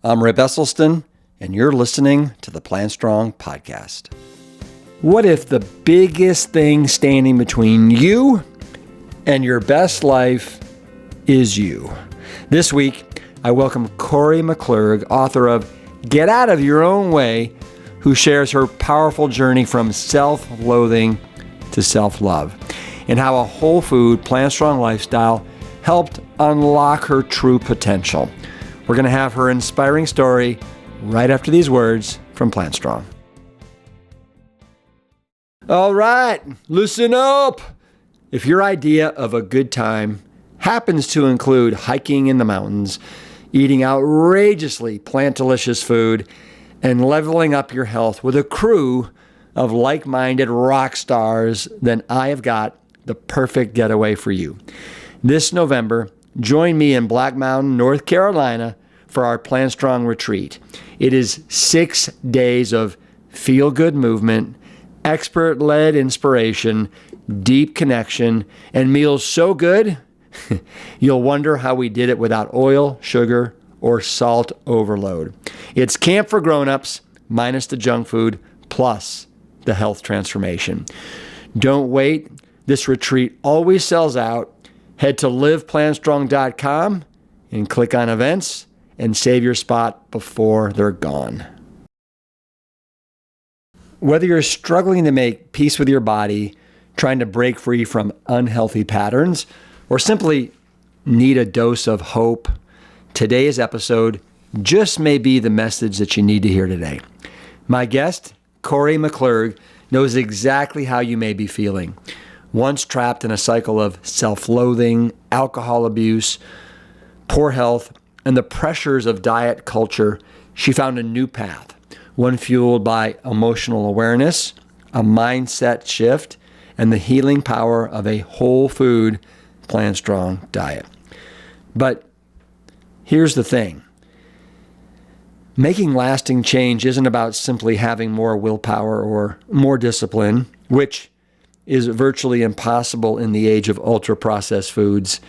I'm Rip Esselstyn, and you're listening to the Plant Strong podcast. What if the biggest thing standing between you and your best life is you? This week, I welcome Kori McClurg, author of Get Out of Your Own Way, who shares her powerful journey from self-loathing to self-love, and how a whole food, plant-strong lifestyle helped unlock her true potential. We're going to have her inspiring story right after these words from Plant Strong. All right, listen up. If your idea of a good time happens to include hiking in the mountains, eating outrageously plant-delicious food, and leveling up your health with a crew of like-minded rock stars, then I have got the perfect getaway for you. This November, join me in Black Mountain, North Carolina for our Plant Strong retreat. It is 6 days of feel-good movement, expert-led inspiration, deep connection, and meals so good, you'll wonder how we did it without oil, sugar, or salt overload. It's camp for grown-ups, minus the junk food, plus the health transformation. Don't wait. This retreat always sells out. Head to liveplantstrong.com and click on events and save your spot before they're gone. Whether you're struggling to make peace with your body, trying to break free from unhealthy patterns, or simply need a dose of hope, today's episode just may be the message that you need to hear today. My guest, Kori McClurg, knows exactly how you may be feeling. Once trapped in a cycle of self-loathing, alcohol abuse, poor health, and the pressures of diet culture, she found a new path, one fueled by emotional awareness, a mindset shift, and the healing power of a whole food, plant strong diet. But here's the thing. Making lasting change isn't about simply having more willpower or more discipline, which is virtually impossible in the age of ultra-processed foods,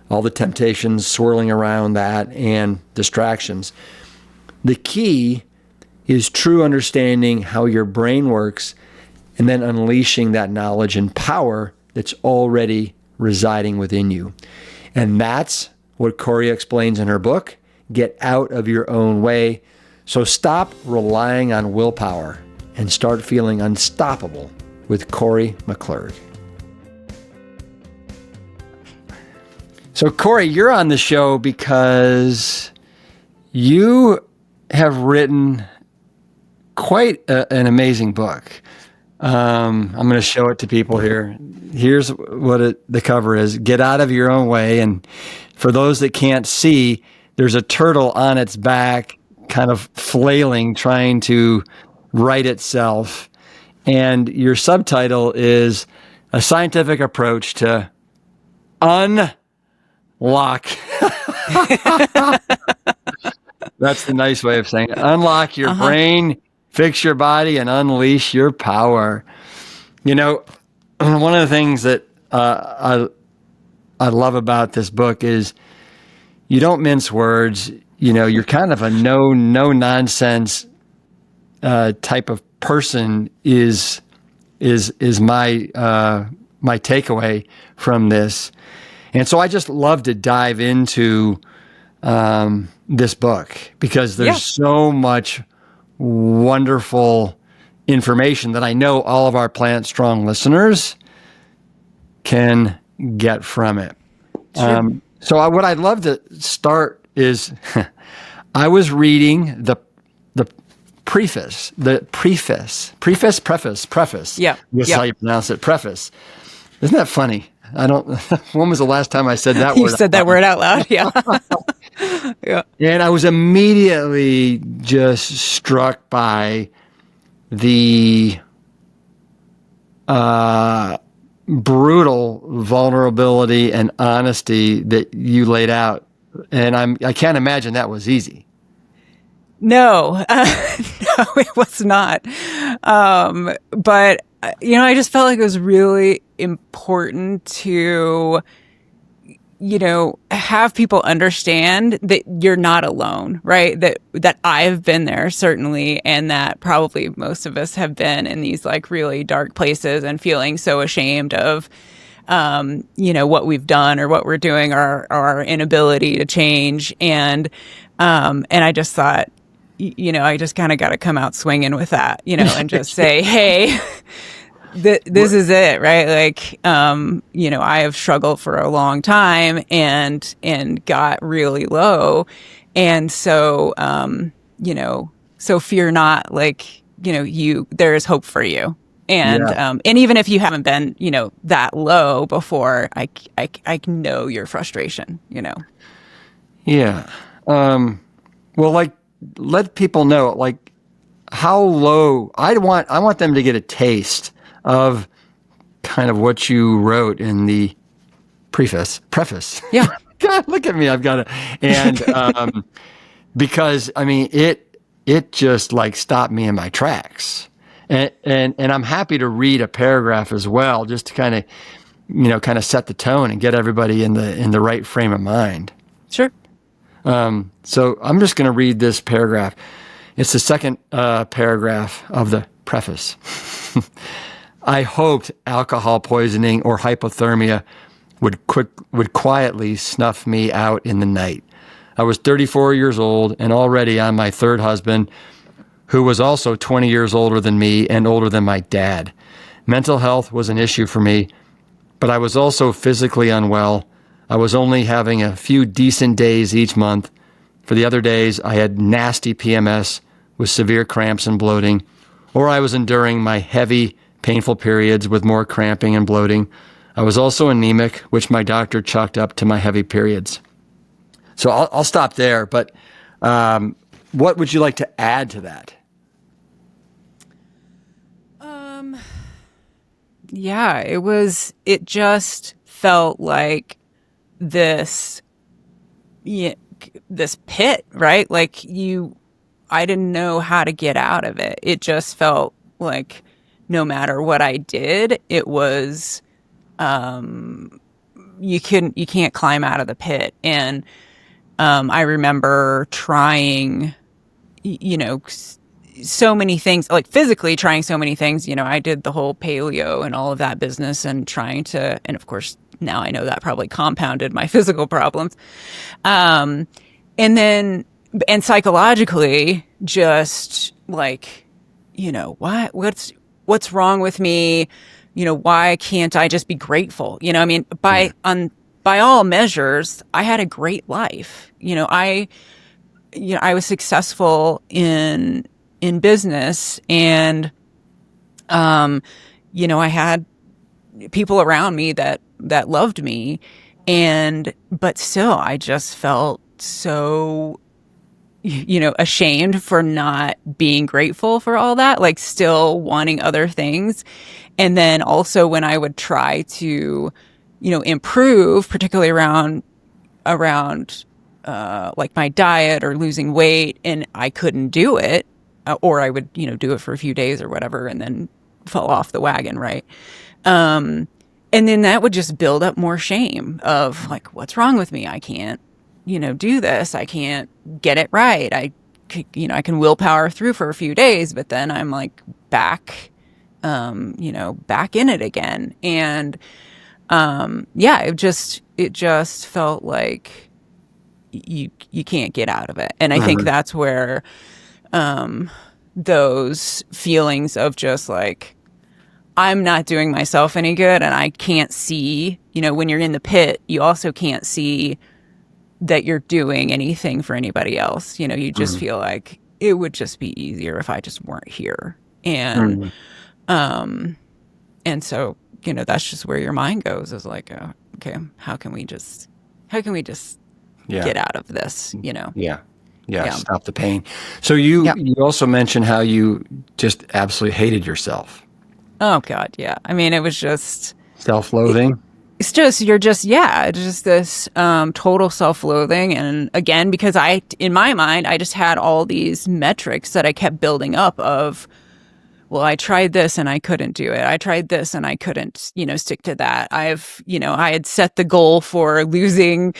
all the temptations swirling around that, and distractions. The key is true understanding how your brain works and then unleashing that knowledge and power that's already residing within you. And that's what Kori explains in her book, Get Out of Your Own Way. So stop relying on willpower and start feeling unstoppable with Kori McClurg. So Kori, you're on the show because you have written quite an amazing book. I'm going to show it to people here. Here's what the cover is. Get Out of Your Own Way. And for those that can't see, there's a turtle on its back, kind of flailing, trying to right itself. And your subtitle is A Scientific Approach to Unlock. That's the nice way of saying it. Unlock your brain, fix your body, and unleash your power. You know, one of the things that I love about this book is you don't mince words. You know, you're kind of a no nonsense type of person is my takeaway from this. And so I just love to dive into this book because there's so much wonderful information that I know all of our Plant Strong listeners can get from it. Sure. So what I'd love to start is I was reading the preface. Yeah. That's how you pronounce it. Preface. Isn't that funny? When was the last time I said that word? You said that word out loud. Yeah. Yeah. And I was immediately just struck by the brutal vulnerability and honesty that you laid out. And I can't imagine that was easy. No, it was not. But, I just felt like it was really important to have people understand that you're not alone, right? That I've been there certainly, and that probably most of us have been in these like really dark places and feeling so ashamed of, what we've done or what we're doing, or our inability to change. And I just thought, I just kind of got to come out swinging with that, and just say, hey, this is it, right? Like, I have struggled for a long time and got really low. And so, so fear not, like, there is hope for you. And, and even if you haven't been, that low before, I know your frustration, Yeah. Well, like, let people know, like, how low. I want them to get a taste of kind of what you wrote in the preface. Yeah. God, look at me. I've got it. And because, I mean, it just like stopped me in my tracks. And I'm happy to read a paragraph as well, just to kind of set the tone and get everybody in the right frame of mind. Sure. So I'm just going to read this paragraph. It's the second paragraph of the preface. I hoped alcohol poisoning or hypothermia would quietly snuff me out in the night. I was 34 years old and already on my third husband, who was also 20 years older than me and older than my dad. Mental health was an issue for me, but I was also physically unwell. I was only having a few decent days each month. For the other days, I had nasty PMS with severe cramps and bloating, or I was enduring my heavy, painful periods with more cramping and bloating. I was also anemic, which my doctor chalked up to my heavy periods. So I'll stop there, but what would you like to add to that? Yeah, it just felt like this pit, right? Like I didn't know how to get out of it. It just felt like no matter what I did, it was, you can't climb out of the pit. And, I remember trying, so many things, like physically trying so many things. I did the whole paleo and all of that business and and of course, now I know that probably compounded my physical problems. And psychologically, just like, what's wrong with me? Why can't I just be grateful? I mean, by all measures, I had a great life. I was successful in business, and, I had people around me that loved me, but still I just felt so, ashamed for not being grateful for all that, like still wanting other things. And then also when I would try to, improve, particularly around like my diet or losing weight, and I couldn't do it, or I would, do it for a few days or whatever, and then fall off the wagon. Right. And then that would just build up more shame of like, what's wrong with me? I can't, do this. I can't get it right. I can willpower through for a few days, but then I'm like back in it again. And, it just felt like you can't get out of it. And I think that's where, those feelings of just like, I'm not doing myself any good, and I can't see, when you're in the pit, you also can't see that you're doing anything for anybody else. You just feel like it would just be easier if I just weren't here. And, and so, that's just where your mind goes, is like, okay, how can we just get out of this, Yeah. Stop the pain. So you also mentioned how you just absolutely hated yourself. Oh God. Yeah. I mean, it was just self-loathing. It's just, just this, total self-loathing. And again, because in my mind, I just had all these metrics that I kept building up of well, I tried this and I couldn't do it. I tried this and I couldn't, stick to that. I had set the goal for losing,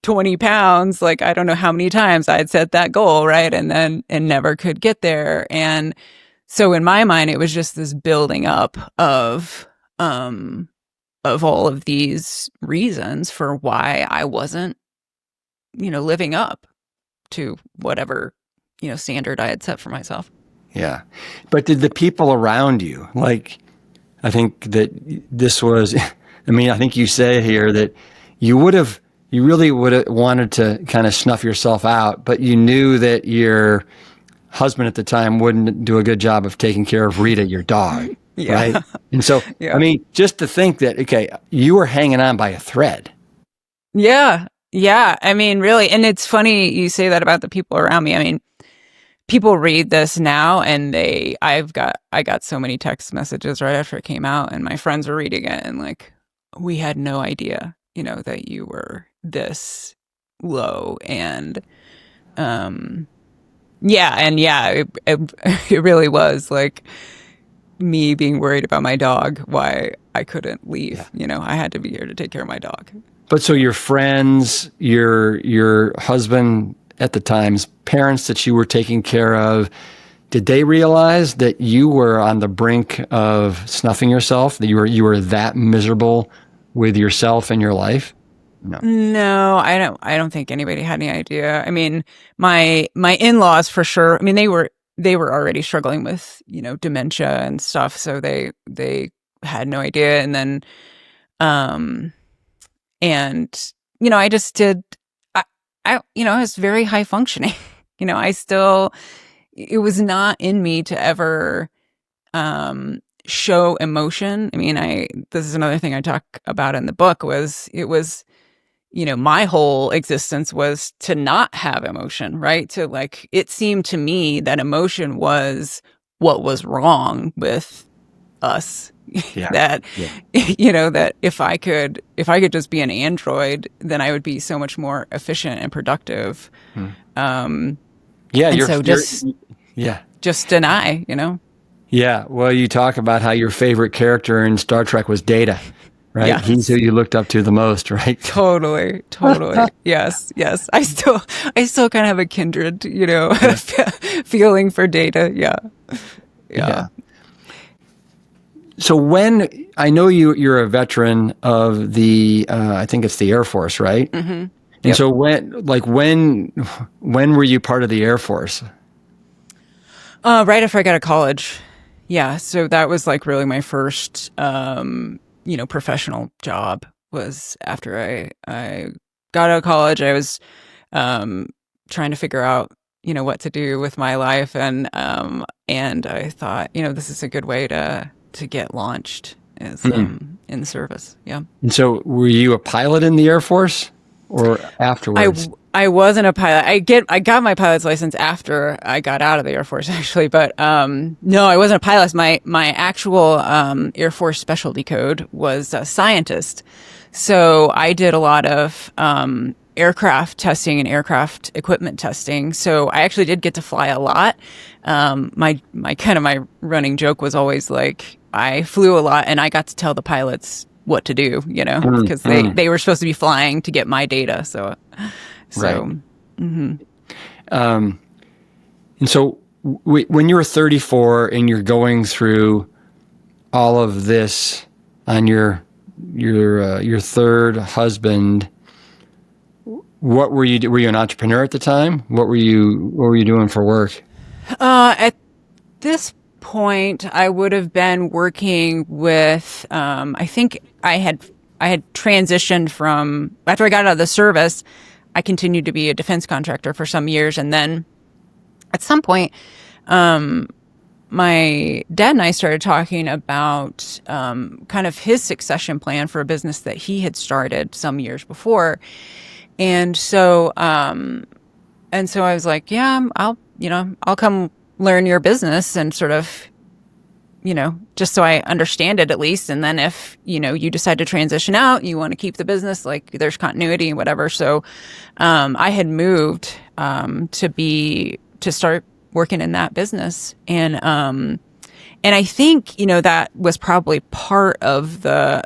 20 pounds. Like, I don't know how many times I had set that goal, right? And never could get there. And so in my mind, it was just this building up of all of these reasons for why I wasn't, living up to whatever, standard I had set for myself. Yeah. But did the people around you, like, I think that this was, I think you say here that you really would have wanted to kind of snuff yourself out, but you knew that your husband at the time wouldn't do a good job of taking care of Rita, your dog. Yeah. Right. And so, yeah. Just to think that, okay, you were hanging on by a thread. Yeah. Yeah. Really. And it's funny you say that about the people around me. People read this now and I got so many text messages right after it came out, and my friends were reading it and like, we had no idea, that you were this low. And, it really was like me being worried about my dog, why I couldn't leave. Yeah. I had to be here to take care of my dog. But so your friends, your husband at the time's parents that you were taking care of, did they realize that you were on the brink of snuffing yourself, that you were that miserable with yourself and your life? No, I don't think anybody had any idea. My in-laws for sure. They were already struggling with, dementia and stuff, so they had no idea. And then I just did I was very high functioning. It was not in me to ever show emotion. This is another thing I talk about in the book, my whole existence was to not have emotion, right? It seemed to me that emotion was what was wrong with us. Yeah. that if I could just be an android, then I would be so much more efficient and productive. Just deny. Yeah. Well, you talk about how your favorite character in Star Trek was Data, right? Yes. He's who you looked up to the most, right? Totally. Yes. I still kind of have a kindred, feeling for Data. Yeah. So I know you're a veteran of the, I think it's the Air Force, right? Mm-hmm. And yep. so when were you part of the Air Force? Right after I got out of college. Yeah. So that was like really my first, professional job was after I got out of college. I was, trying to figure out, what to do with my life. And I thought, this is a good way to get launched is in the service. Yeah. And so were you a pilot in the Air Force or afterwards? I wasn't a pilot. I got my pilot's license after I got out of the Air Force, actually. But no, I wasn't a pilot. My actual Air Force specialty code was a scientist. So I did a lot of aircraft testing and aircraft equipment testing. So I actually did get to fly a lot. My running joke was always like, I flew a lot and I got to tell the pilots what to do, because they were supposed to be flying to get my data. So. Right. Mm-hmm. And so when you're 34 and you're going through all of this on your third husband, what were you? Were you an entrepreneur at the time? What were you doing for work? At this point, I would have been working with. I think I had transitioned from after I got out of the service. I continued to be a defense contractor for some years, and then at some point, my dad and I started talking about kind of his succession plan for a business that he had started some years before. And so I was like, yeah, I'll come learn your business and sort of, just so I understand it at least. And then if, you decide to transition out, you want to keep the business, like there's continuity and whatever. So I had moved to start working in that business. And And I think, that was probably part of the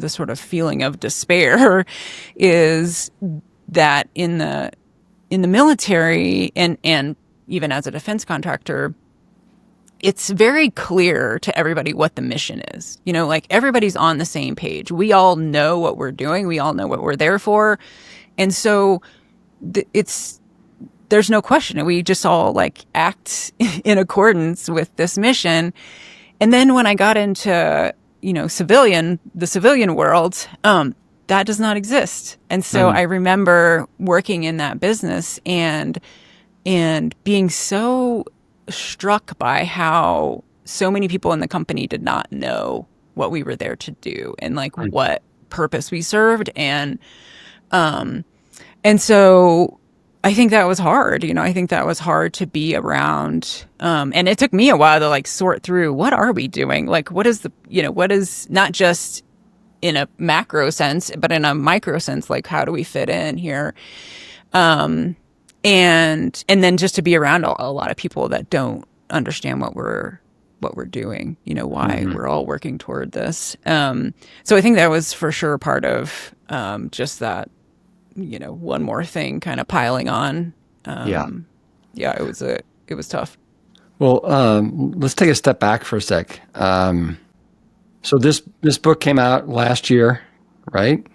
sort of feeling of despair is that in the military and even as a defense contractor, it's very clear to everybody what the mission is. Like everybody's on the same page. We all know what we're doing. We all know what we're there for. And so there's no question. We just all like act in accordance with this mission. And then when I got into, the civilian world, that does not exist. And so I remember working in that business and being so struck by how so many people in the company did not know what we were there to do and like what purpose we served. And so I think that was hard. I think that was hard to be around. And it took me a while to like sort through what are we doing? Like, what is what is not just in a macro sense, but in a micro sense, like how do we fit in here? And then just to be around a lot of people that don't understand what we're doing, why we're all working toward this. So I think that was for sure part of just that, one more thing kind of piling on. Yeah, it was tough. Well, let's take a step back for a sec. So this book came out last year, right?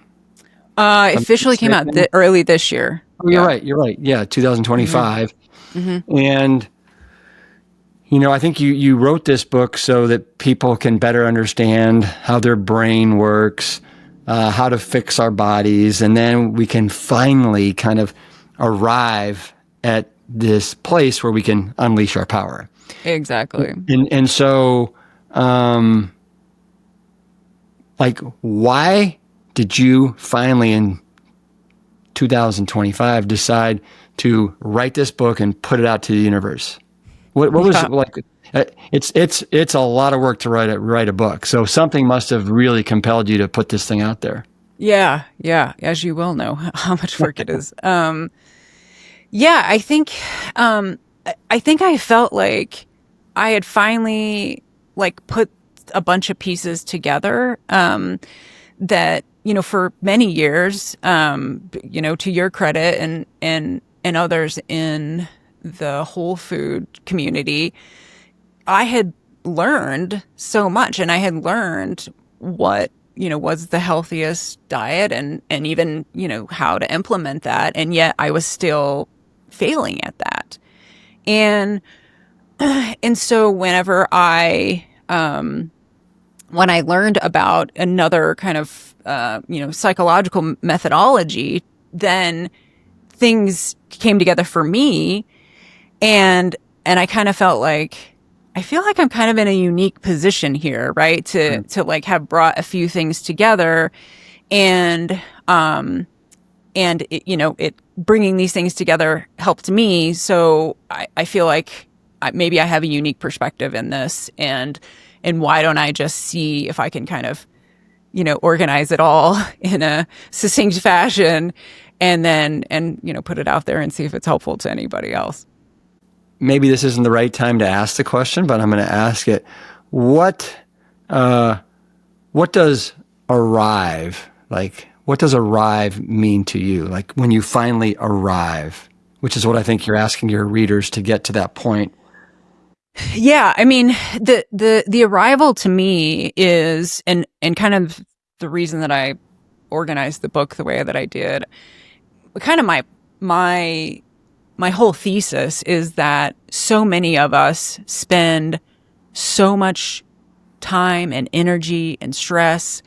Officially came out early this year. Oh, you're right. Yeah, 2025. And, I think you wrote this book so that people can better understand how their brain works, how to fix our bodies, and then we can finally kind of arrive at this place where we can unleash our power. Exactly. And so, like, why did you finally in 2025 decide to write this book and put it out to the universe? What was it like? It's a lot of work to write a book. So something must have really compelled you to put this thing out there. Yeah. As you well know how much work it is. I think I felt like I had finally like put a bunch of pieces together, that, for many years, to your credit and others in the whole food community, I had learned so much, and I had learned what, was the healthiest diet and even, how to implement that. And yet I was still failing at that. And so whenever when I learned about another kind of, psychological methodology, then things came together for me. And I kind of felt like, I feel like I'm kind of in a unique position here, right? To like have brought a few things together and it bringing these things together helped me. So I feel like maybe I have a unique perspective in this, and why don't I just see if I can kind of, organize it all in a succinct fashion and put it out there and see if it's helpful to anybody else. Maybe this isn't the right time to ask the question, but I'm going to ask it. What does arrive, like, what does arrive mean to you? Like when you finally arrive, which is what I think you're asking your readers to get to that point. Yeah, I mean, the arrival to me is, and kind of the reason that I organized the book the way that I did, kind of my whole thesis is that so many of us spend so much time and energy and stress,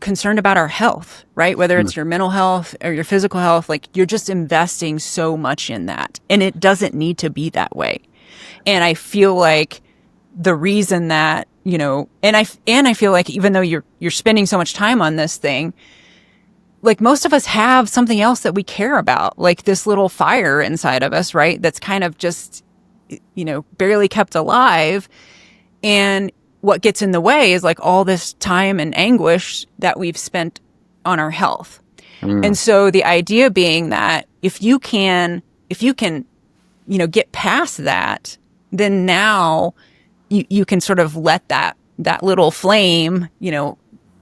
concerned about our health, right? Whether it's your mental health or your physical health, like you're just investing so much in that, and it doesn't need to be that way. And I feel like the reason that, and I feel like even though you're spending so much time on this thing, like most of us have something else that we care about, like this little fire inside of us, right? That's kind of just, barely kept alive. And what gets in the way is like all this time and anguish that we've spent on our health. And so the idea being that if you can, get past that, then now you can sort of let that little flame,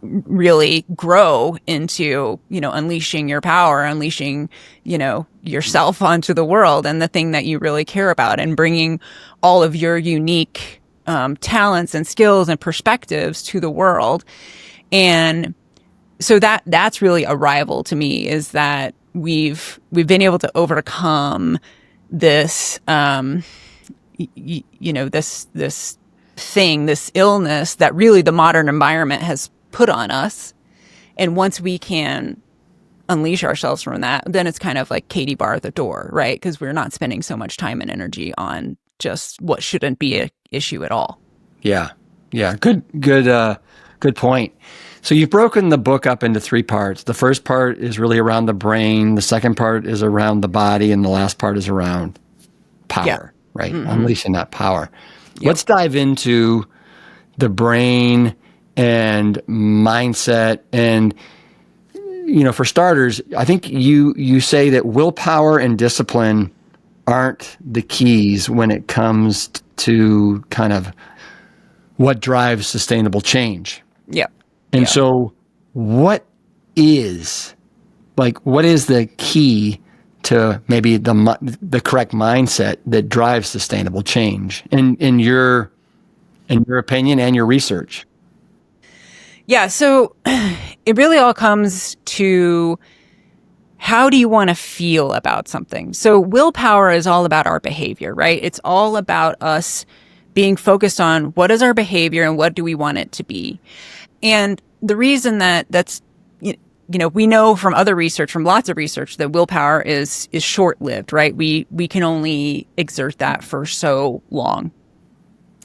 really grow into, unleashing your power, unleashing, yourself onto the world and the thing that you really care about, and bringing all of your unique talents and skills and perspectives to the world. And so that's really a rival to me, is that we've been able to overcome this, this thing, this illness that really the modern environment has put on us. And once we can unleash ourselves from that, then it's kind of like Katie bar at the door, right? Because we're not spending so much time and energy on just what shouldn't be an issue at all. Yeah. Good point. So you've broken the book up into 3 parts. The first part is really around the brain. The second part is around the body. And the last part is around power, right? Mm-hmm. Unleashing that power. Yep. Let's dive into the brain and mindset. And, for starters, I think you say that willpower and discipline aren't the keys when it comes to kind of what drives sustainable change. Yeah. And so what is the key to maybe the correct mindset that drives sustainable change in your opinion and your research? Yeah, so it really all comes to, how do you want to feel about something? So willpower is all about our behavior, right? It's all about us being focused on what is our behavior and what do we want it to be. And the reason that's, we know from other research, from lots of research, that willpower is short-lived, right? We can only exert that for so long.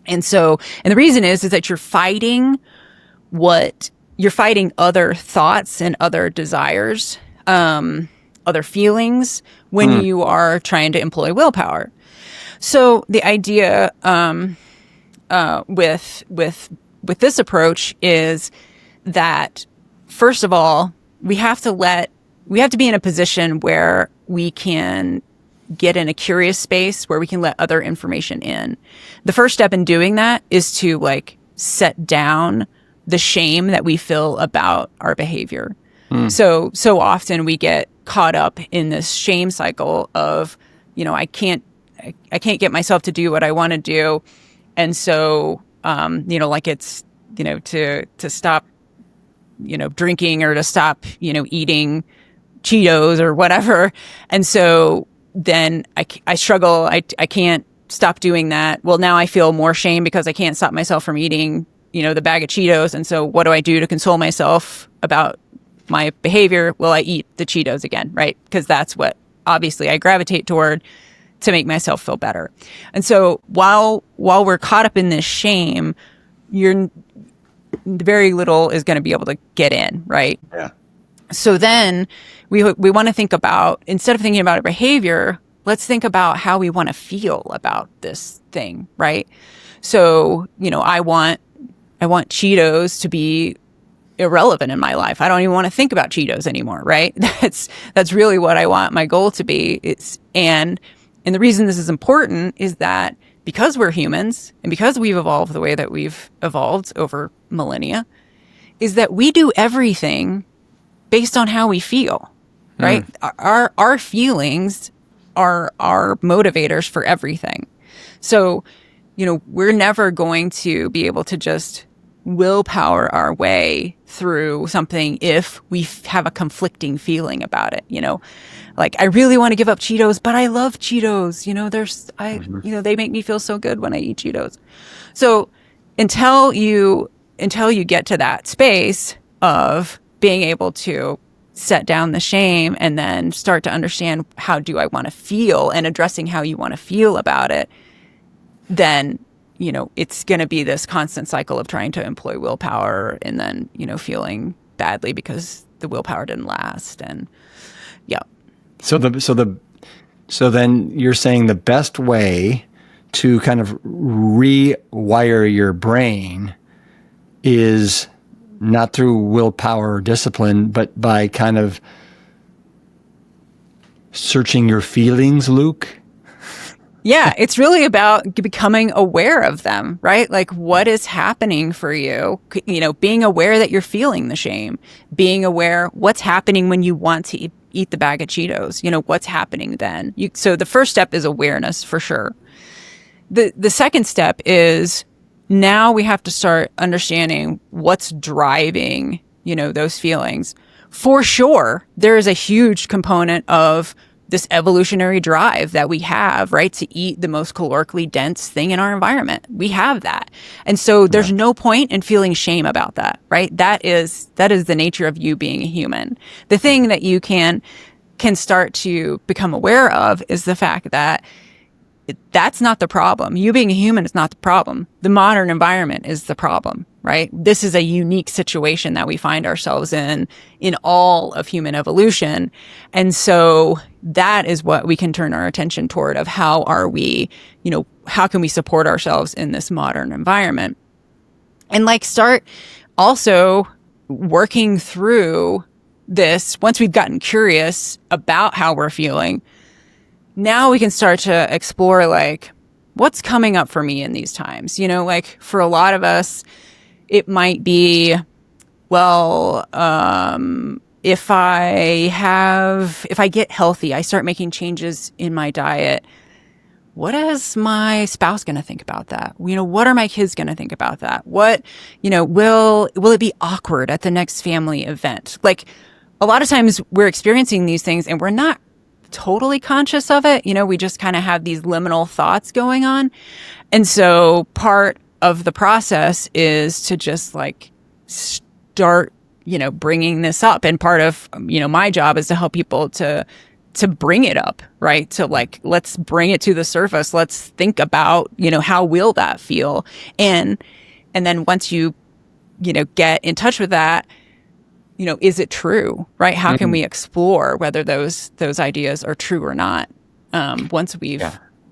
And the reason is that you're fighting other thoughts and other desires, other feelings when you are trying to employ willpower. So the idea with this approach is that, first of all, we have to be in a position where we can get in a curious space where we can let other information in. The first step in doing that is to set down the shame that we feel about our behavior. So often we get caught up in this shame cycle of, I can't get myself to do what I want to do. And so, it's, to stop, drinking, or to stop, eating Cheetos or whatever. And so then I struggle. I can't stop doing that. Well, now I feel more shame because I can't stop myself from eating, the bag of Cheetos. And so what do I do to console myself about my behavior? Well, I eat the Cheetos again, right? Because that's what obviously I gravitate toward to make myself feel better. And so while we're caught up in this shame, very little is going to be able to get in, right? Yeah. So then we want to think about, instead of thinking about our behavior, let's think about how we want to feel about this thing, right? So, I want Cheetos to be irrelevant in my life. I don't even want to think about Cheetos anymore, right? That's really what I want my goal to be. And the reason this is important is that because we're humans and because we've evolved the way that we've evolved over millennia, is that we do everything based on how we feel, right? Our feelings are our motivators for everything. So, we're never going to be able to just willpower our way through something if we have a conflicting feeling about it. I really want to give up Cheetos, but I love Cheetos. They make me feel so good when I eat Cheetos. So until you get to that space of being able to set down the shame and then start to understand, how do I want to feel, and addressing how you want to feel about it, then it's going to be this constant cycle of trying to employ willpower and then, feeling badly because the willpower didn't last. And yeah. So then you're saying the best way to kind of rewire your brain is not through willpower or discipline, but by kind of searching your feelings, Luke? Yeah, it's really about becoming aware of them, right? Like what is happening for you, being aware that you're feeling the shame, being aware what's happening when you want to eat the bag of Cheetos, what's happening then. So the first step is awareness for sure. The second step is now we have to start understanding what's driving, those feelings. For sure, there is a huge component of this evolutionary drive that we have, right, to eat the most calorically dense thing in our environment. We have that. And so there's no point in feeling shame about that, right? That is the nature of you being a human. The thing that you can start to become aware of is the fact that that's not the problem. You being a human is not the problem. The modern environment is the problem, right? This is a unique situation that we find ourselves in all of human evolution. And so that is what we can turn our attention toward of how are we, how can we support ourselves in this modern environment? And start also working through this once we've gotten curious about how we're feeling. Now we can start to explore what's coming up for me in these times. For a lot of us, it might be, if I get healthy, I start making changes in my diet. What is my spouse going to think about that? What are my kids going to think about that? What, will it be awkward at the next family event? A lot of times we're experiencing these things and we're not totally conscious of it. We just kind of have these liminal thoughts going on. And so part of the process is to just start, bringing this up. And part of, my job is to help people to bring it up, right? To let's bring it to the surface. Let's think about, how will that feel? And then once you get in touch with that, is it true, right? How can we explore whether those ideas are true or not once we've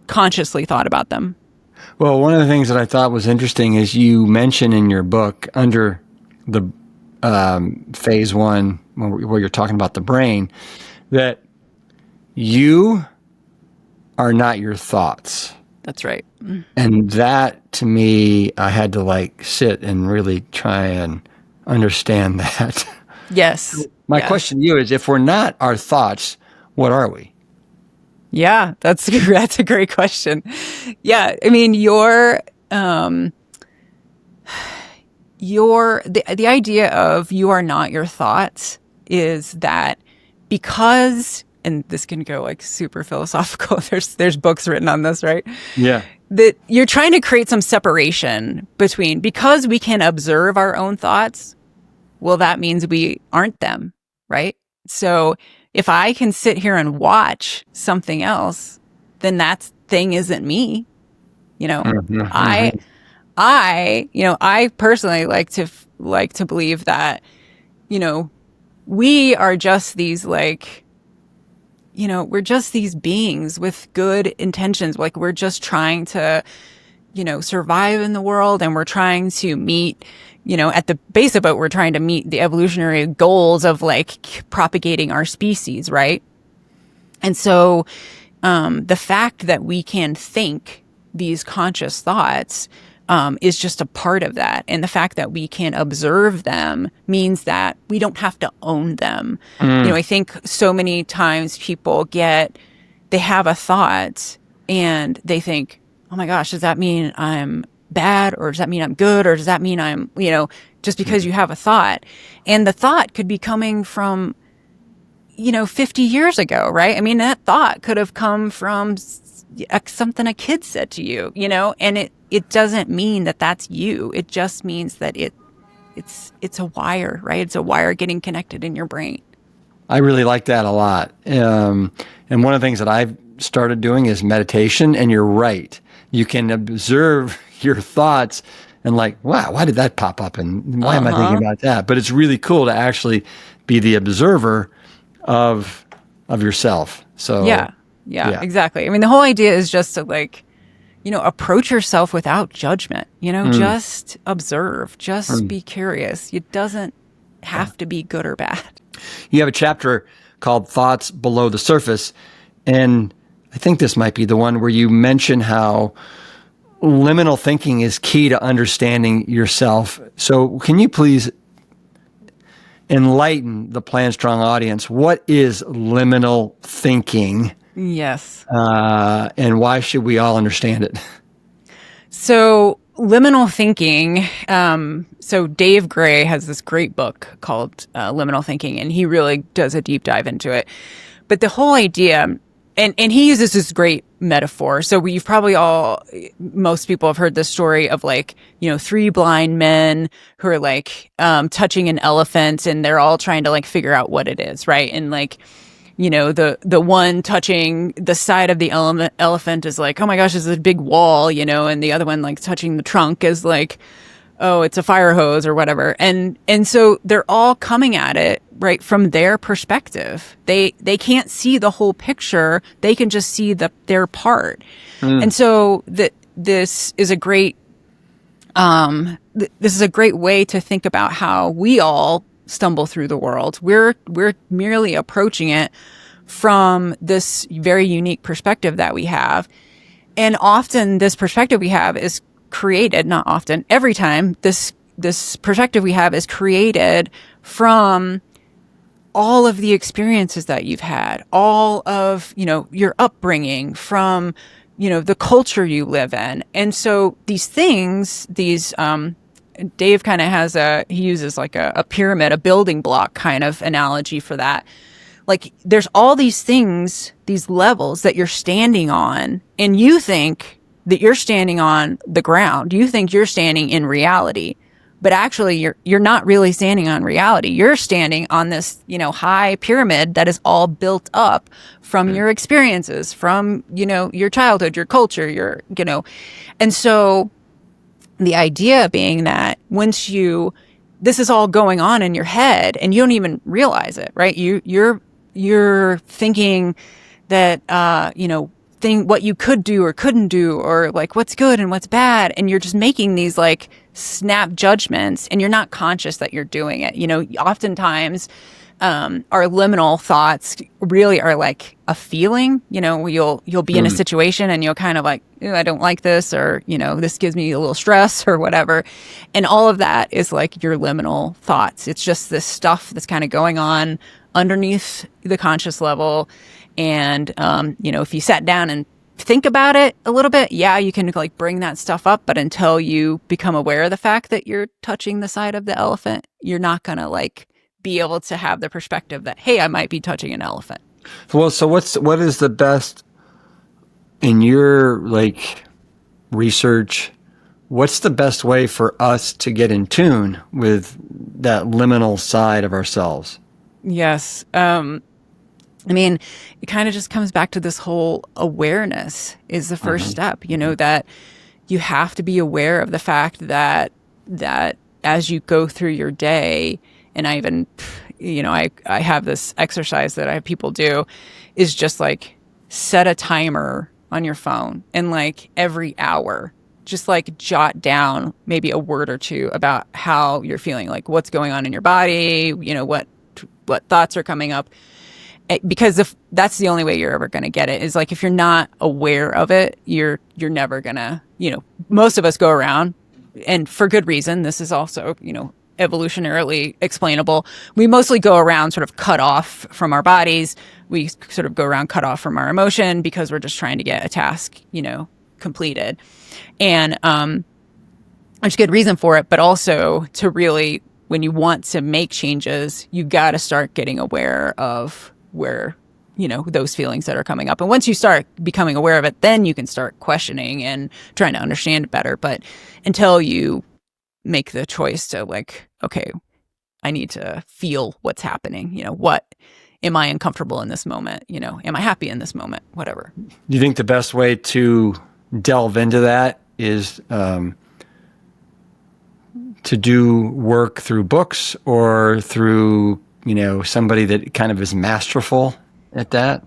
consciously thought about them? Well, one of the things that I thought was interesting is you mention in your book under the phase one, where you're talking about the brain, that you are not your thoughts. That's right. And that, to me, I had to sit and really try and understand that. Yes. My question to you is, if we're not our thoughts, what are we? Yeah, that's a great question. Yeah, I mean, the idea of you are not your thoughts is that because, and this can go super philosophical. There's books written on this, right? Yeah. That you're trying to create some separation between, because we can observe our own thoughts, well, that means we aren't them, right? So if I can sit here and watch something else, then that thing isn't me. I personally like to believe that, we are just these we're just these beings with good intentions. We're just trying to, survive in the world, and we're trying to meet, at the base of it, we're trying to meet the evolutionary goals of propagating our species, right? And so the fact that we can think these conscious thoughts is just a part of that. And the fact that we can observe them means that we don't have to own them. I think so many times people they have a thought and they think, oh my gosh, does that mean I'm bad, or does that mean I'm good, or does that mean I'm, just because you have a thought? And the thought could be coming from, 50 years ago, right? I mean, that thought could have come from something a kid said to you, and it doesn't mean that that's you. It just means that it's a wire, right? It's a wire getting connected in your brain. I really like that a lot. And one of the things that I've started doing is meditation, and you're right. You can observe your thoughts and wow, why did that pop up? And why am I thinking about that? But it's really cool to actually be the observer of yourself. So yeah, exactly. I mean, the whole idea is just to approach yourself without judgment, just observe, just be curious. It doesn't have to be good or bad. You have a chapter called Thoughts Below the Surface. And I think this might be the one where you mention how liminal thinking is key to understanding yourself. So can you please enlighten the Plan Strong audience? What is liminal thinking? Yes. And why should we all understand it? So liminal thinking, so Dave Gray has this great book called Liminal Thinking, and he really does a deep dive into it. But the whole idea, and he uses this great metaphor. So we've probably most people have heard this story of like, three blind men who are like touching an elephant, and they're all trying to like figure out what it is, right? And like, the one touching the side of the elephant is like, oh my gosh, this is a big wall, and the other one like touching the trunk is like, oh, it's a fire hose or whatever. And so they're all coming at it right from their perspective. They can't see the whole picture. They can just see their part. And so this is a great way to think about how we all stumble through the world. We're merely approaching it from this very unique perspective that we have. And often this perspective we have is created, not often, every time this perspective we have is created from all of the experiences that you've had, all of, your upbringing, from, the culture you live in. And so these things, Dave kind of he uses like a pyramid, a building block kind of analogy for that. Like there's all these things, these levels that you're standing on, and you think that you're standing on the ground. You think you're standing in reality, but actually you're not really standing on reality. You're standing on this, high pyramid that is all built up from your experiences, from, your childhood, your culture, and so the idea being that once this is all going on in your head and you don't even realize it, right? You're thinking that, what you could do or couldn't do, or like what's good and what's bad. And you're just making these like snap judgments, and you're not conscious that you're doing it. Oftentimes, our liminal thoughts really are like a feeling. You'll be in a situation and you'll kind of like, I don't like this, or this gives me a little stress or whatever, and all of that is like your liminal thoughts. It's just this stuff that's kind of going on underneath the conscious level. And if you sat down and think about it a little bit, yeah, you can like bring that stuff up, but until you become aware of the fact that you're touching the side of the elephant, you're not gonna like be able to have the perspective that, hey, I might be touching an elephant. Well, so what is the best in your like research? What's the best way for us to get in tune with that liminal side of ourselves? Yes. I mean, it kind of just comes back to this whole awareness is the first step, that you have to be aware of the fact that as you go through your day, and I even, I have this exercise that I have people do, is just like set a timer on your phone, and like every hour, just like jot down maybe a word or two about how you're feeling, like what's going on in your body, what thoughts are coming up. Because that's the only way you're ever going to get it, is like if you're not aware of it, you're never going to, most of us go around, and for good reason. This is also, evolutionarily explainable. We mostly go around sort of cut off from our bodies. We sort of go around cut off from our emotion because we're just trying to get a task, completed. And there's good reason for it, but also to really, when you want to make changes, you got to start getting aware of where, those feelings that are coming up. And once you start becoming aware of it, then you can start questioning and trying to understand it better. But until you make the choice to like, okay, I need to feel what's happening, what am I uncomfortable in this moment? Am I happy in this moment? Whatever. Do you think the best way to delve into that is to do work through books, or through, somebody that kind of is masterful at that?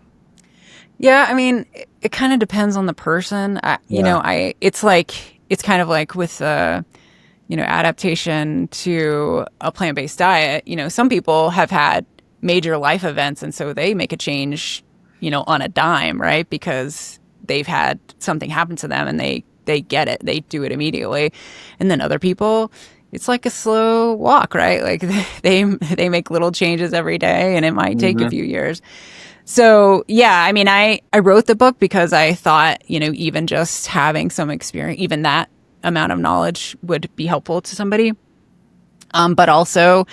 Yeah, I mean, it kind of depends on the person. It's kind of like with adaptation to a plant-based diet. Some people have had major life events, and so they make a change on a dime, right? Because they've had something happen to them and they get it. They do it immediately. And then other people, it's like a slow walk, right? Like they make little changes every day and it might take a few years. So yeah, I mean, I wrote the book because I thought, even just having some experience, even that amount of knowledge would be helpful to somebody. But also,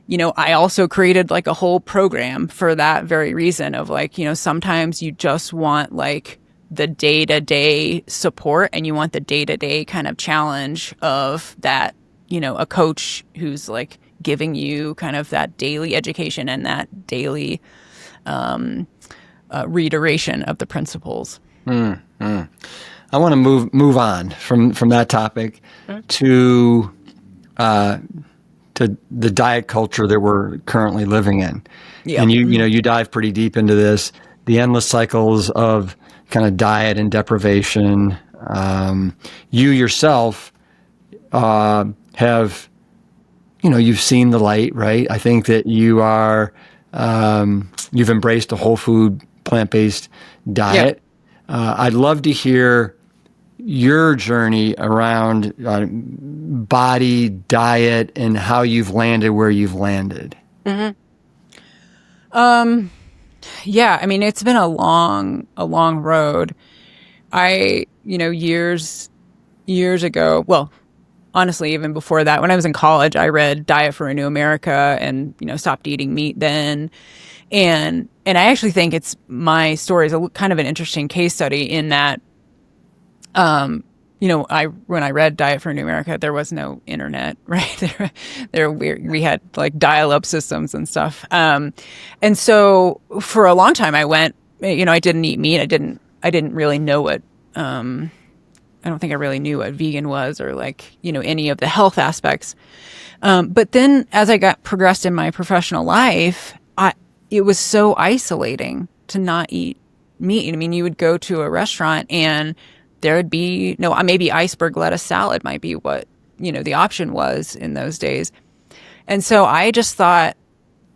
I also created like a whole program for that very reason of like, sometimes you just want like the day-to-day support and you want the day-to-day kind of challenge of that, a coach who's like giving you kind of that daily education and that daily reiteration of the principles. I want to move on from that topic to the diet culture that we're currently living in. Yep. And you dive pretty deep into this, the endless cycles of kind of diet and deprivation. You yourself have, you've seen the light, right? I think that you are, you've embraced a whole food, plant-based diet. Yep. I'd love to hear your journey around body, diet, and how you've landed where you've landed. Mm-hmm. Yeah, I mean, it's been a long road. Years ago, well, honestly, even before that, when I was in college, I read Diet for a New America and, stopped eating meat then. And I actually think my story is kind of an interesting case study in that, when I read Diet for a New America, there was no internet, right? We had like dial-up systems and stuff. And so for a long time I went, I didn't eat meat. I didn't really know what, I don't think I really knew what vegan was or like, any of the health aspects. But then as I progressed in my professional life, it was so isolating to not eat meat. I mean, you would go to a restaurant and there would be maybe iceberg lettuce salad might be what, the option was in those days. And so I just thought,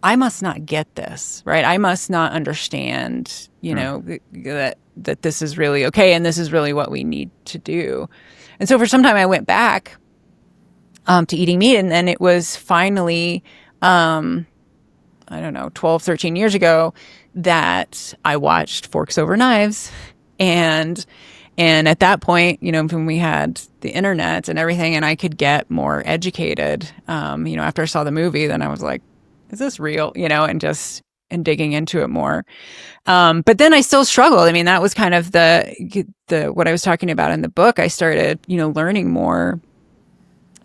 I must not get this, right? I must not understand, that this is really okay. And this is really what we need to do. And so for some time I went back, to eating meat. And then it was finally, 12, 13 years ago that I watched Forks Over Knives. And at that point, when we had the internet and everything and I could get more educated, after I saw the movie, then I was like, is this real? And digging into it more. But then I still struggled. I mean, that was kind of the what I was talking about in the book. I started, learning more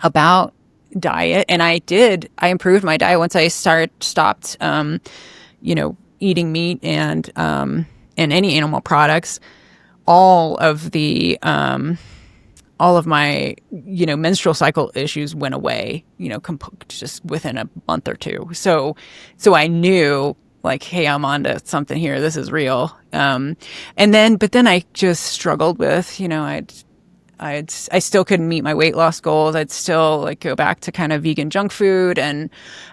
about diet and I improved my diet once I stopped, eating meat and any animal products. All of my, menstrual cycle issues went away, just within a month or two. So I knew like, hey, I'm onto something here. This is real. But then I just struggled with, I still couldn't meet my weight loss goals. I'd still like go back to kind of vegan junk food and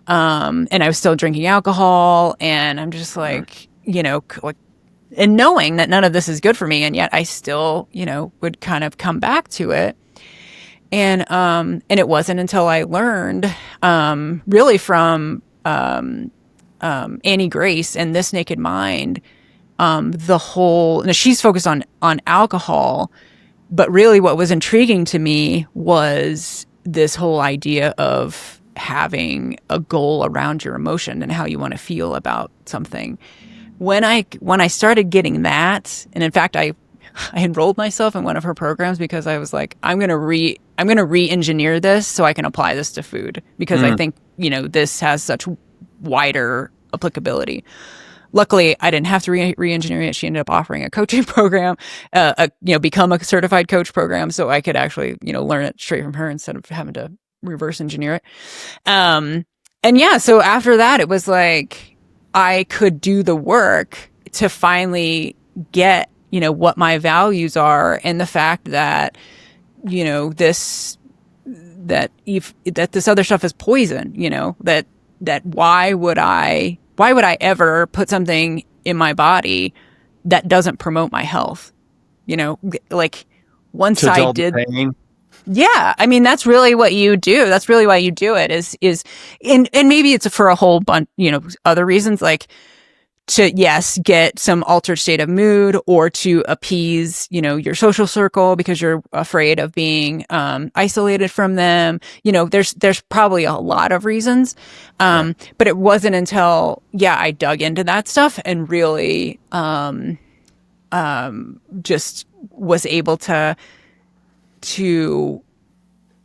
I was still drinking alcohol and I'm just like, and knowing that none of this is good for me. And yet I still, would kind of come back to it. And it wasn't until I learned, really from, Annie Grace and This Naked Mind, she's focused on alcohol, but really what was intriguing to me was this whole idea of having a goal around your emotion and how you want to feel about something. When I started getting that, and in fact, I enrolled myself in one of her programs because I was like, I'm going to re-engineer this so I can apply this to food because I think, this has such wider applicability. Luckily, I didn't have to re-engineer it. She ended up offering a coaching program, become a certified coach program. So I could actually, learn it straight from her instead of having to reverse engineer it. So after that, it was like, I could do the work to finally get, what my values are and the fact that, this other stuff is poison, that why would I ever put something in my body that doesn't promote my health. Like once To I dull the did, pain. yeah, I mean, that's really what you do. That's really why you do it and maybe it's for a whole bunch, other reasons, like to, yes, get some altered state of mood, or to appease, your social circle because you're afraid of being isolated from them. There's probably a lot of reasons. But it wasn't until, I dug into that stuff and really just was able to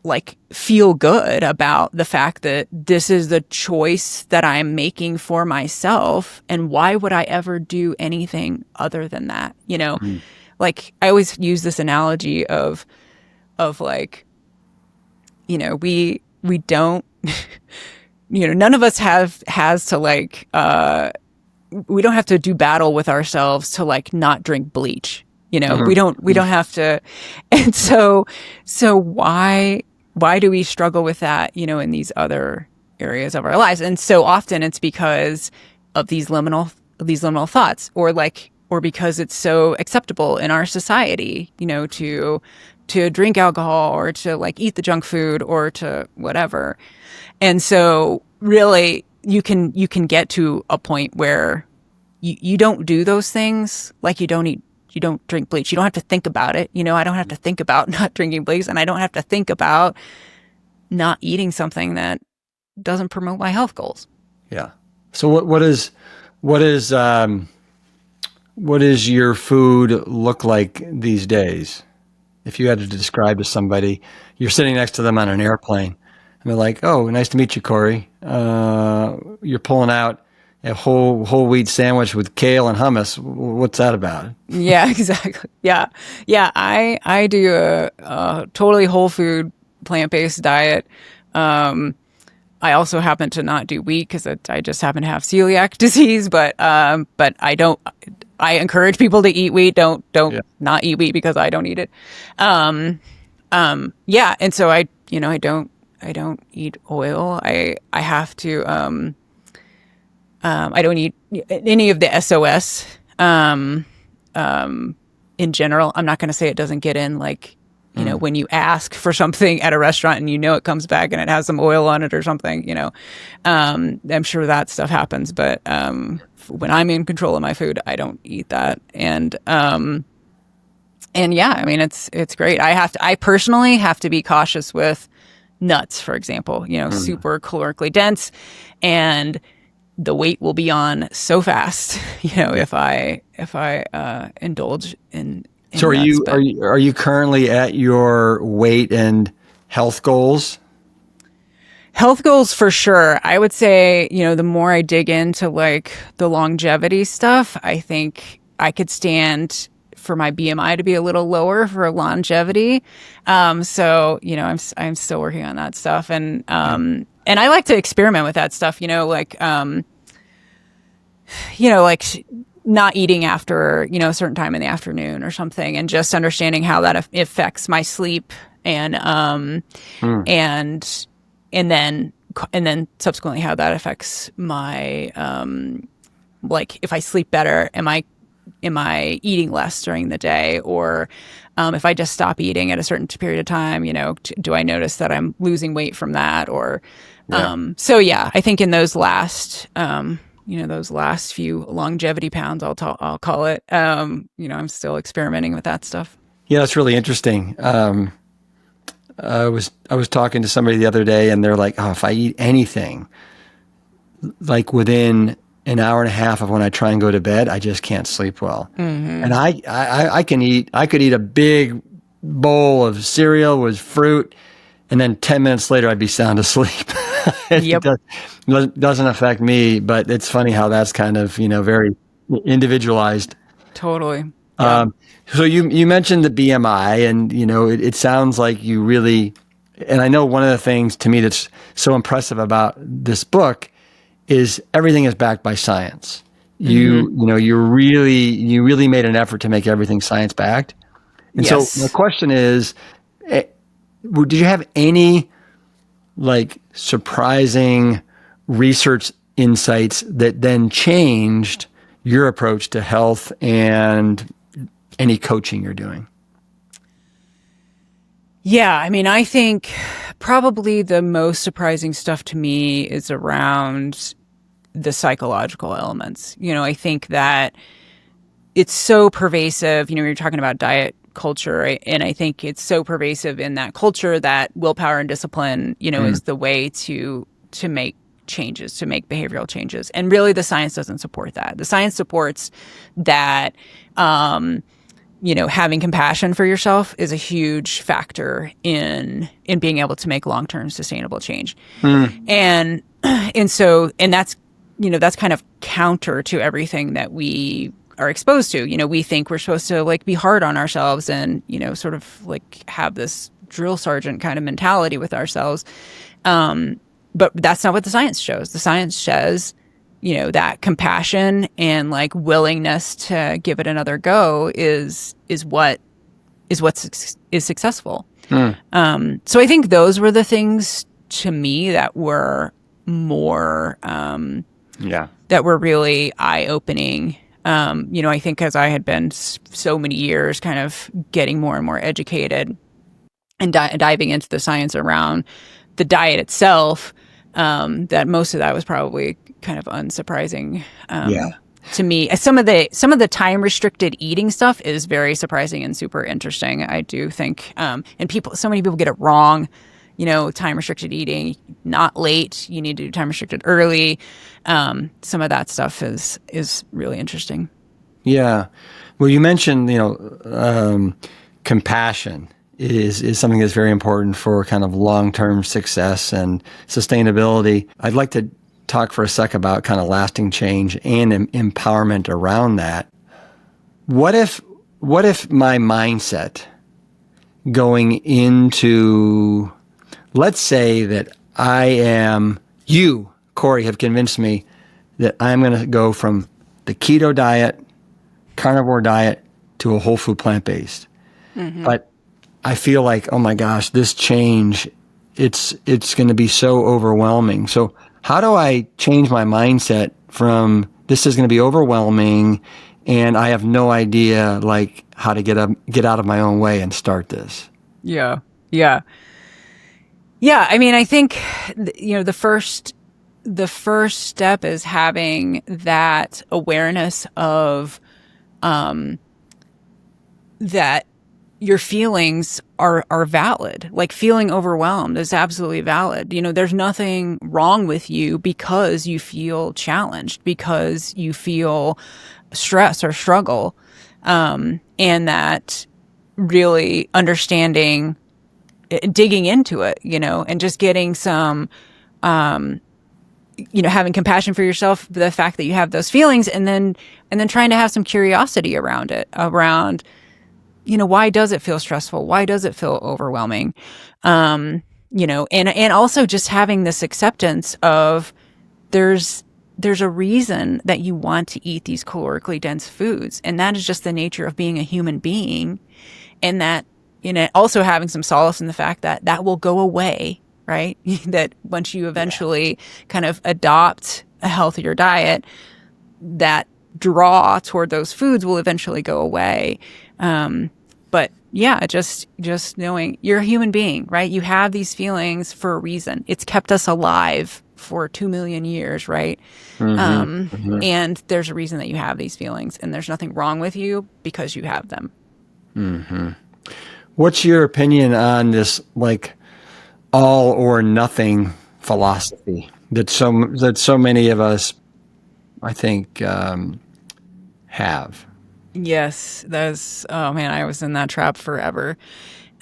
like feel good about the fact that this is the choice that I'm making for myself, and why would I ever do anything other than that? Like I always use this analogy of like, we don't none of us has to like we don't have to do battle with ourselves to like not drink bleach. We don't have to. And so why do we struggle with that, in these other areas of our lives? And so often it's because of these liminal thoughts, or because it's so acceptable in our society, to drink alcohol, or to like eat the junk food, or to whatever. And so really you can get to a point where you don't do those things. Like you don't drink bleach. You don't have to think about it. I don't have to think about not drinking bleach, and I don't have to think about not eating something that doesn't promote my health goals. Yeah. So what does your food look like these days? If you had to describe to somebody, you're sitting next to them on an airplane, and they're like, "Oh, nice to meet you, Kori." You're pulling out a whole wheat sandwich with kale and hummus. What's that about? Yeah, exactly. Yeah. I do a totally whole food, plant-based diet. I also happen to not do wheat because I just happen to have celiac disease, but I don't. I encourage people to eat wheat. Don't not eat wheat because I don't eat it. And so I don't eat oil. I have to. I don't eat any of the SOS. In general, I'm not going to say it doesn't get in, like, when you ask for something at a restaurant and it comes back and it has some oil on it or something, I'm sure that stuff happens. But when I'm in control of my food, I don't eat that. And yeah, I mean, it's great. I personally have to be cautious with nuts, for example, super calorically dense, and the weight will be on so fast, if I indulge in So nuts. Are you currently at your weight and health goals? Health goals for sure. I would say, the more I dig into like the longevity stuff, I think I could stand for my BMI to be a little lower for longevity. So, I'm still working on that stuff, and I like to experiment with that stuff, like not eating after, a certain time in the afternoon or something, and just understanding how that affects my sleep, and then subsequently how that affects my, like if I sleep better, am I eating less during the day, or if I just stop eating at a certain period of time, do I notice that I'm losing weight from that? Or so yeah, I think in those last few longevity pounds, I'll call it, I'm still experimenting with that stuff. Yeah, that's really interesting. I was talking to somebody the other day, and they're like, "Oh, if I eat anything, like within an hour and a half of when I try and go to bed, I just can't sleep well." Mm-hmm. And I could eat a big bowl of cereal with fruit, and then 10 minutes later I'd be sound asleep. Yep. It doesn't affect me, but it's funny how that's kind of, very individualized. Totally. Yeah. So you mentioned the BMI, and, it sounds like you really, and I know one of the things to me that's so impressive about this book is everything is backed by science. You really made an effort to make everything science backed. And yes. So the question is, did you have any like surprising research insights that then changed your approach to health and any coaching you're doing? Yeah, I mean, I think probably the most surprising stuff to me is around the psychological elements. I think that it's so pervasive. You're talking about diet culture, right? And I think it's so pervasive in that culture that willpower and discipline, is the way to make changes, to make behavioral changes. And really the science doesn't support that. The science supports that, having compassion for yourself is a huge factor in being able to make long-term sustainable change. And that's kind of counter to everything that we are exposed to. We think we're supposed to like be hard on ourselves and, sort of like have this drill sergeant kind of mentality with ourselves. But that's not what the science shows. The science says, that compassion and like willingness to give it another go is what is successful. So I think those were the things to me that were more, that were really eye-opening. I think as I had been so many years kind of getting more and more educated and diving into the science around the diet itself, that most of that was probably kind of unsurprising to me. Some of the time restricted eating stuff is very surprising and super interesting. I do think, and so many people get it wrong. Time restricted eating, not late. You need to do time restricted early. Some of that stuff is really interesting. Yeah. Well, you mentioned, compassion is something that's very important for kind of long-term success and sustainability. I'd like to talk for a sec about kind of lasting change and empowerment around that. What if my mindset going into, let's say that you, Kori, have convinced me that I'm going to go from the keto diet, carnivore diet, to a whole food plant-based. But I feel like, oh my gosh, this change, it's going to be so overwhelming. So how do I change my mindset from this is going to be overwhelming and I have no idea like how to get out of my own way and start this? Yeah. I mean, I think, the first step is having that awareness of, that your feelings are valid. Like feeling overwhelmed is absolutely valid. There's nothing wrong with you because you feel challenged, because you feel stress or struggle. And that really understanding, digging into it, and just getting some, having compassion for yourself, the fact that you have those feelings, and then trying to have some curiosity around it, why does it feel stressful? Why does it feel overwhelming? And also just having this acceptance of there's a reason that you want to eat these calorically dense foods. And that is just the nature of being a human being. And that, also having some solace in the fact that that will go away, right? That once you eventually kind of adopt a healthier diet, that draw toward those foods will eventually go away. But yeah, just knowing you're a human being, right? You have these feelings for a reason. It's kept us alive for 2 million years, right? And there's a reason that you have these feelings, and there's nothing wrong with you because you have them. What's your opinion on this, like, all or nothing philosophy that so many of us, I think, have? Yes, oh man, I was in that trap forever.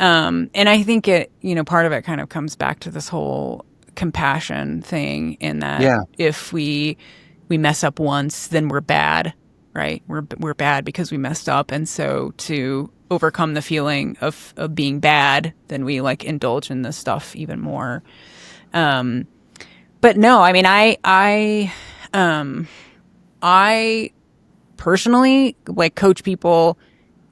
And I think it, part of it kind of comes back to this whole compassion thing in that if we mess up once, then we're bad, right? We're bad because we messed up. And so to overcome the feeling of being bad, then we like indulge in this stuff even more. But no, I mean, I personally like coach people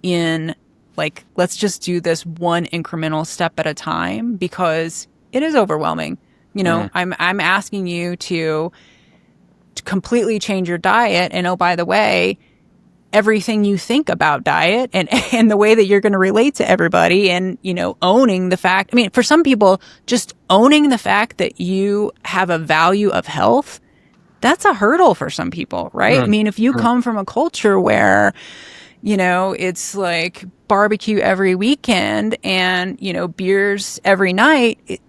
in like, let's just do this one incremental step at a time, because it is overwhelming. I'm asking you to completely change your diet. And oh, by the way, everything you think about diet and the way that you're going to relate to everybody and, owning the fact, I mean, for some people, just owning the fact that you have a value of health, that's a hurdle for some people, right? I mean, if you come from a culture where, it's like barbecue every weekend and, beers every night,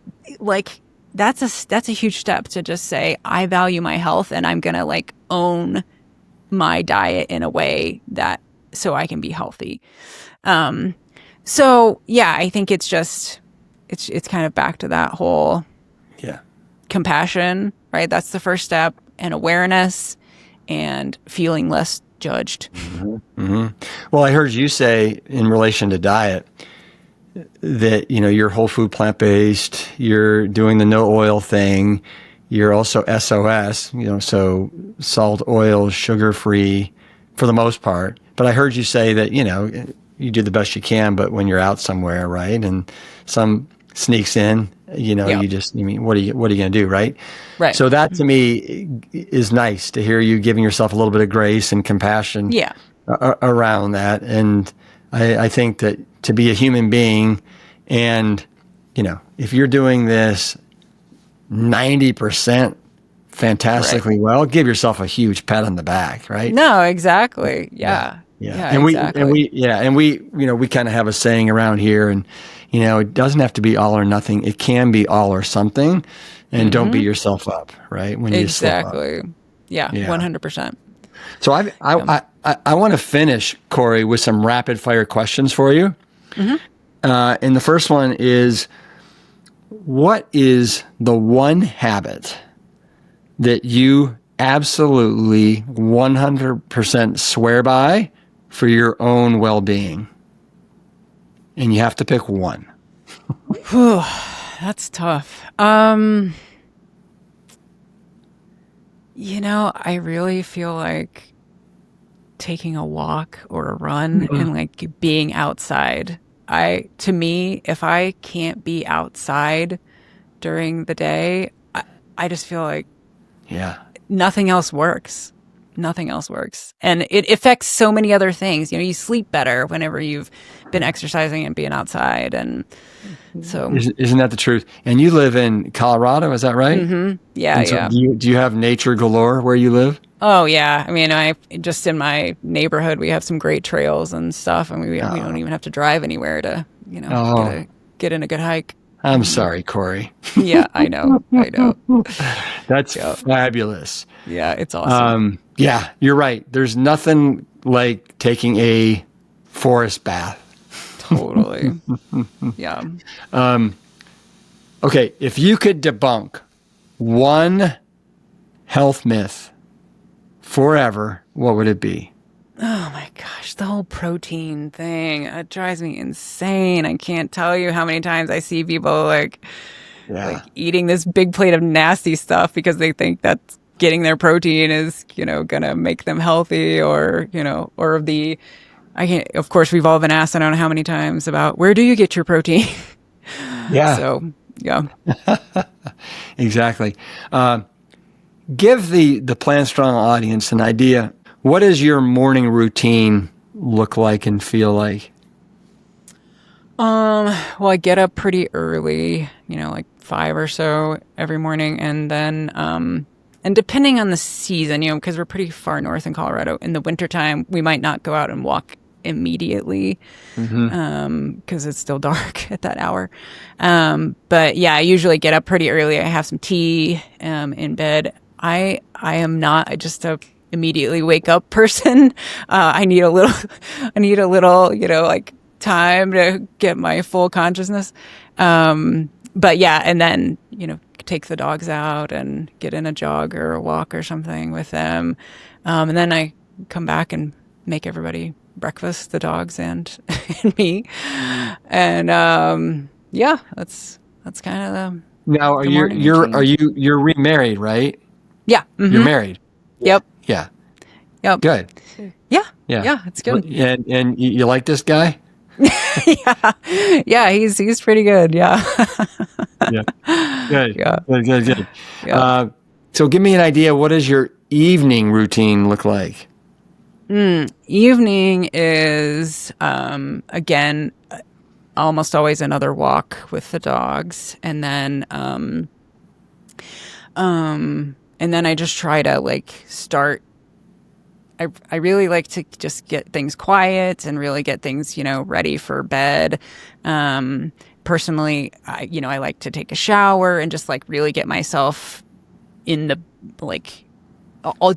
that's a huge step to just say, I value my health and I'm going to own my diet in a way that so I can be healthy. So yeah, I think it's kind of back to that whole compassion, right? That's the first step, and awareness and feeling less judged. Well, I heard you say in relation to diet that, you're whole food plant-based, you're doing the no oil thing. You're also SOS, so salt, oil, sugar-free for the most part. But I heard you say that, you do the best you can, but when you're out somewhere, right? And some sneaks in, what are you going to do, right? Right. So that to me is nice to hear you giving yourself a little bit of grace and compassion around that. And I think that to be a human being and, if you're doing this 90% fantastically well, give yourself a huge pat on the back, right? No, exactly. Yeah. And we kind of have a saying around here, and it doesn't have to be all or nothing. It can be all or something, and don't beat yourself up, right? When you slip up. Yeah, 100%. So I want to finish, Kori, with some rapid fire questions for you. And the first one is, what is the one habit that you absolutely 100% swear by for your own well-being? And you have to pick one. Whew, that's tough. I really feel like taking a walk or a run and being outside. To me, if I can't be outside during the day, I just feel like nothing else works. Nothing else works. And it affects so many other things. You sleep better whenever you've been exercising and being outside. And so isn't that the truth? And you live in Colorado, is that right? Yeah, so do you have nature galore where you live? Oh yeah. I mean, just in my neighborhood, we have some great trails and stuff, and we don't even have to drive anywhere to, get in a good hike. I'm sorry, Kori. Yeah, I know. That's fabulous. Yeah, it's awesome. Yeah, you're right. There's nothing like taking a forest bath. Totally. Yeah. Okay, if you could debunk one health myth forever, what would it be? Oh my gosh, the whole protein thing. It drives me insane. I can't tell you how many times I see people eating this big plate of nasty stuff because they think that's getting their protein is, gonna make them healthy, or of course we've all been asked, I don't know how many times, about where do you get your protein? Yeah. So, yeah. Exactly. Give the Plant Strong audience an idea. What does your morning routine look like and feel like? Well, I get up pretty early, like 5 or so every morning. And then, and depending on the season, because we're pretty far north in Colorado, in the wintertime, we might not go out and walk immediately because it's still dark at that hour. But yeah, I usually get up pretty early. I have some tea in bed. I am not just a immediately wake up person. I need a little, time to get my full consciousness. But yeah, and then, take the dogs out and get in a jog or a walk or something with them. And then I come back and make everybody breakfast, the dogs and me. And that's kind of the now. You're remarried, right? Yeah. You're married. Yep. Yeah. Yep. Good. Yeah. Yeah. It's good. And you like this guy? Yeah. He's pretty good. Yeah. Yeah. Good. Yeah. Good. Yeah. So give me an idea. What is your evening routine look like? Evening is, again, almost always another walk with the dogs. And then I just try to like start. I really like to just get things quiet and really get things, ready for bed. Personally, I like to take a shower and just like really get myself in the, like,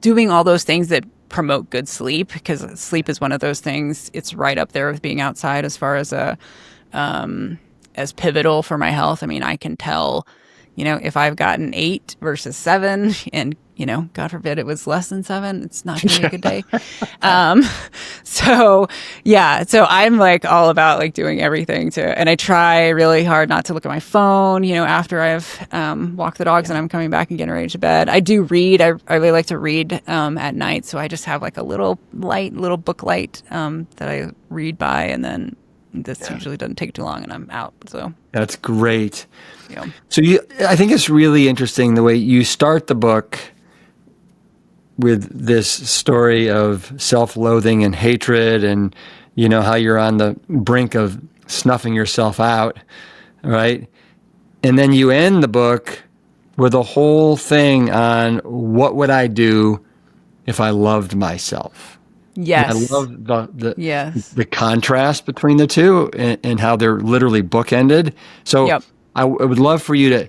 doing all those things that promote good sleep, because sleep is one of those things. It's right up there with being outside as far as as pivotal for my health. I mean, I can tell, if I've gotten 8 versus 7 and, God forbid it was less than 7, it's not going to be a good day. So I'm like all about like doing everything and I try really hard not to look at my phone, after I've walked the dogs and I'm coming back and getting ready to bed. I do read. I really like to read at night. So I just have like a little book light that I read by, and then this usually doesn't take too long and I'm out. So that's great. Yeah. So I think it's really interesting the way you start the book with this story of self-loathing and hatred, and how you're on the brink of snuffing yourself out, right? And then you end the book with a whole thing on what would I do if I loved myself. Yes. And I love the contrast between the two and how they're literally bookended. So I would love for you to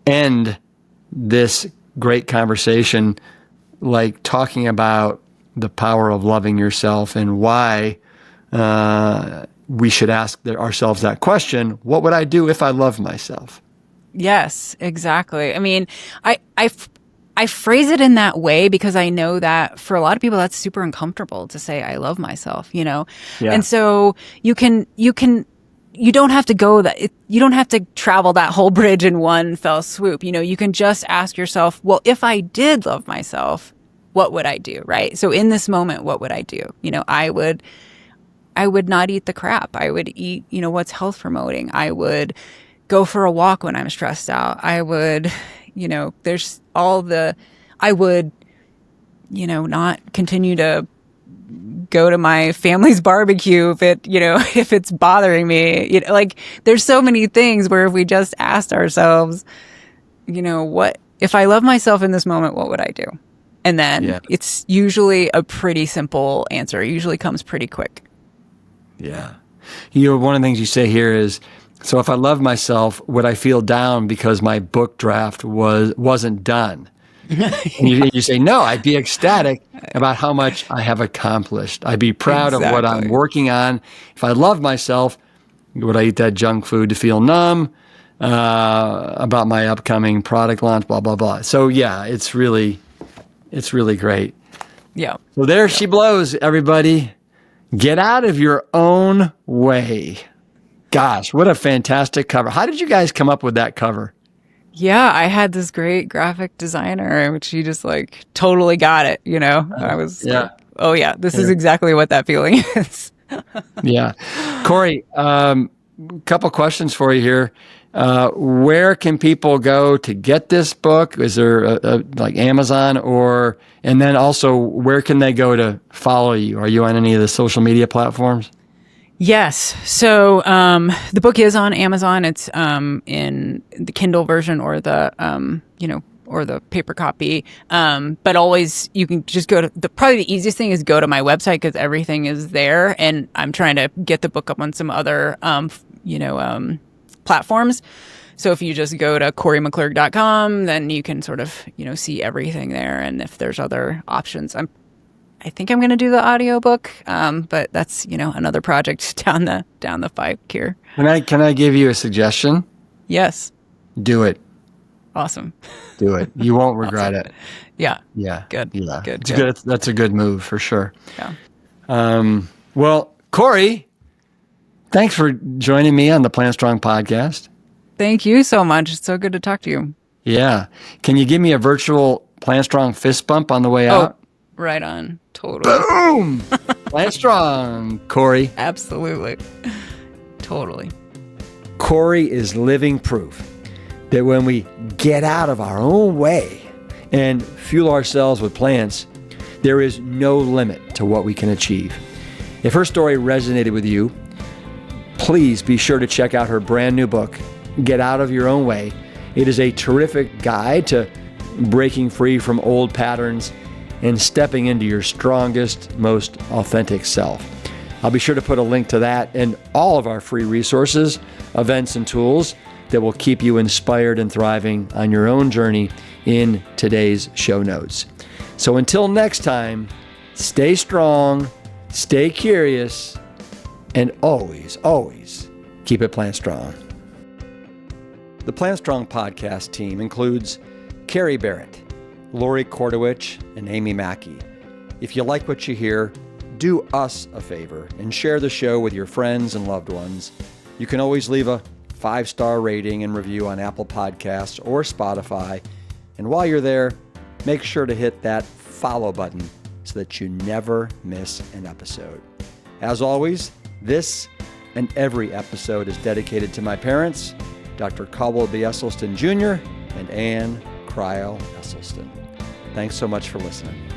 end this great conversation like talking about the power of loving yourself and why we should ask ourselves that question: what would I do if I loved myself? Yes, exactly. I mean, I phrase it in that way because I know that for a lot of people that's super uncomfortable to say I love myself, Yeah. And so you don't have to you don't have to travel that whole bridge in one fell swoop. You can just ask yourself, well, if I did love myself, what would I do? Right. So in this moment, what would I do? I would not eat the crap. I would eat, what's health promoting. I would go for a walk when I'm stressed out. I would, I would, not continue to go to my family's barbecue if it's bothering me. Like there's so many things where if we just asked ourselves, what if I love myself in this moment, what would I do? And then it's usually a pretty simple answer. It usually comes pretty quick. Yeah. One of the things you say here is, so if I love myself, would I feel down because my book draft wasn't done? And you say, no, I'd be ecstatic about how much I have accomplished. I'd be proud of what I'm working on. If I love myself, would I eat that junk food to feel numb about my upcoming product launch, blah, blah, blah. So it's really great. Yeah. So there she blows, everybody. Get out of your own way. Gosh, what a fantastic cover. How did you guys come up with that cover? Yeah, I had this great graphic designer, which he just like totally got it, I was like, oh yeah, this is exactly what that feeling is. Yeah. Kori, couple questions for you here. Where can people go to get this book? Is there like Amazon and then also where can they go to follow you? Are you on any of the social media platforms? Yes. So the book is on Amazon. It's in the Kindle version or the or the paper copy. But always you can just go to probably the easiest thing is go to my website because everything is there. And I'm trying to get the book up on some other platforms. So if you just go to KoriMcClurg.com, then you can sort of see everything there. And if there's other options, I think I'm going to do the audiobook, but that's, another project down the pipe here. Can I give you a suggestion? Yes. Do it. Awesome. Do it. You won't regret it. Yeah. Yeah. Good. Yeah. Good. It's good. That's a good move for sure. Yeah. Well, Kori, thanks for joining me on the Plant Strong podcast. Thank you so much. It's so good to talk to you. Yeah. Can you give me a virtual Plant Strong fist bump on the way out? Right on. Totally. Boom! Plant Strong, Kori. Absolutely. Totally. Kori is living proof that when we get out of our own way and fuel ourselves with plants, there is no limit to what we can achieve. If her story resonated with you, please be sure to check out her brand new book, Get Out of Your Own Way. It is a terrific guide to breaking free from old patterns and stepping into your strongest, most authentic self. I'll be sure to put a link to that and all of our free resources, events, and tools that will keep you inspired and thriving on your own journey in today's show notes. So until next time, stay strong, stay curious, and always, always keep it plant strong. The Plant Strong podcast team includes Carrie Barrett, Lori Kordowich, and Amy Mackey. If you like what you hear, do us a favor and share the show with your friends and loved ones. You can always leave a 5-star rating and review on Apple Podcasts or Spotify. And while you're there, make sure to hit that follow button so that you never miss an episode. As always, this and every episode is dedicated to my parents, Dr. Caldwell B. Esselstyn Jr. and Ann Cryle Esselstyn. Thanks so much for listening.